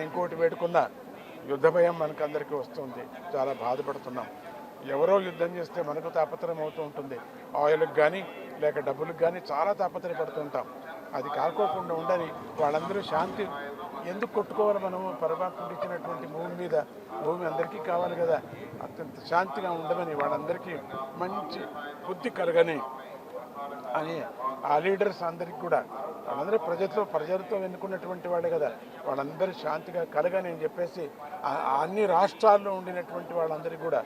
మనం ఇంకోటి వేడుకున్నా యుద్ధ భయం మనకందరికీ వస్తుంది, చాలా బాధపడుతున్నాం. ఎవరో యుద్ధం చేస్తే మనకు తాపత్రయం అవుతూ ఉంటుంది. ఆయిల్కి కానీ లేక డబ్బులకు కానీ చాలా తాపత్రయపడుతుంటాం. అది కాకోకుండా ఉండని వాళ్ళందరూ శాంతి ఎందుకు కొట్టుకోవాలి? మనము పరమాత్ముడు ఇచ్చినటువంటి భూమి మీద, భూమి అందరికీ కావాలి కదా, అత్యంత శాంతిగా ఉండమని వాళ్ళందరికీ మంచి బుద్ధి కలగని అని ఆ లీడర్స్ అందరికీ కూడా, వాళ్ళందరూ ప్రజలతో ఎన్నుకున్నటువంటి వాళ్ళే కదా, వాళ్ళందరూ శాంతిగా కలగని అని చెప్పేసి అన్ని రాష్ట్రాల్లో ఉండినటువంటి వాళ్ళందరికీ కూడా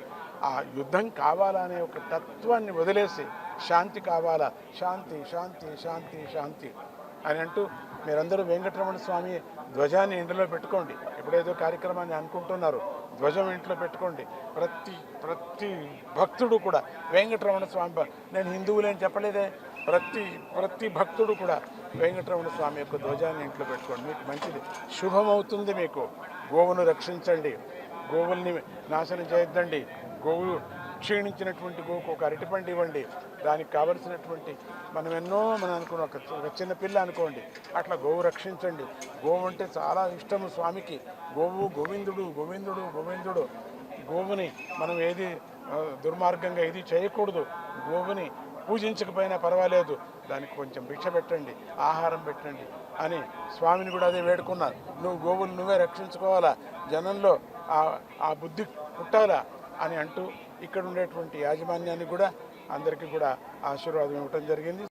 ఆ యుద్ధం కావాలనే ఒక తత్వాన్ని వదిలేసి శాంతి కావాలా, శాంతి శాంతి శాంతి శాంతి అని అంటూ మీరందరూ వెంకటరమణ స్వామి ధ్వజాన్ని ఇంట్లో పెట్టుకోండి. ఎప్పుడేదో కార్యక్రమాన్ని అనుకుంటున్నారు, ధ్వజం ఇంట్లో పెట్టుకోండి. ప్రతి భక్తుడు కూడా వెంకటరమణ స్వామి, నేను హిందువులేని చెప్పలేదే, ప్రతి భక్తుడు కూడా వెంకటరమణ స్వామి యొక్క ధ్వజాన్ని ఇంట్లో పెట్టుకోండి. మీకు మంచిది, శుభమవుతుంది. మీకు గోవును రక్షించండి, గోవుల్ని నాశనం చేయొద్దండి. గోవు క్షీణించినటువంటి గోవుకు ఒక అరటిపండు ఇవ్వండి. దానికి కావలసినటువంటి మనం అనుకున్న ఒక చిన్న పిల్ల అనుకోండి, అట్లా గోవు రక్షించండి. గోవు అంటే చాలా ఇష్టము స్వామికి. గోవు గోవిందుడు గోవిందుడు గోవిందుడు. గోవుని మనం ఏది దుర్మార్గంగా ఏది చేయకూడదు. గోవుని పూజించకపోయినా పర్వాలేదు, దానికి కొంచెం భిక్ష పెట్టండి, ఆహారం పెట్టండి అని స్వామిని కూడా అదే వేడుకున్నారు. నువ్వు గోవులు నువ్వే రక్షించుకోవాలా, జనంలో ఆ బుద్ధి పుట్టాలా అని అంటూ ఇక్కడ ఉండేటువంటి యాజమాన్యాన్ని కూడా అందరికీ కూడా ఆశీర్వాదం ఇవ్వటం జరిగింది.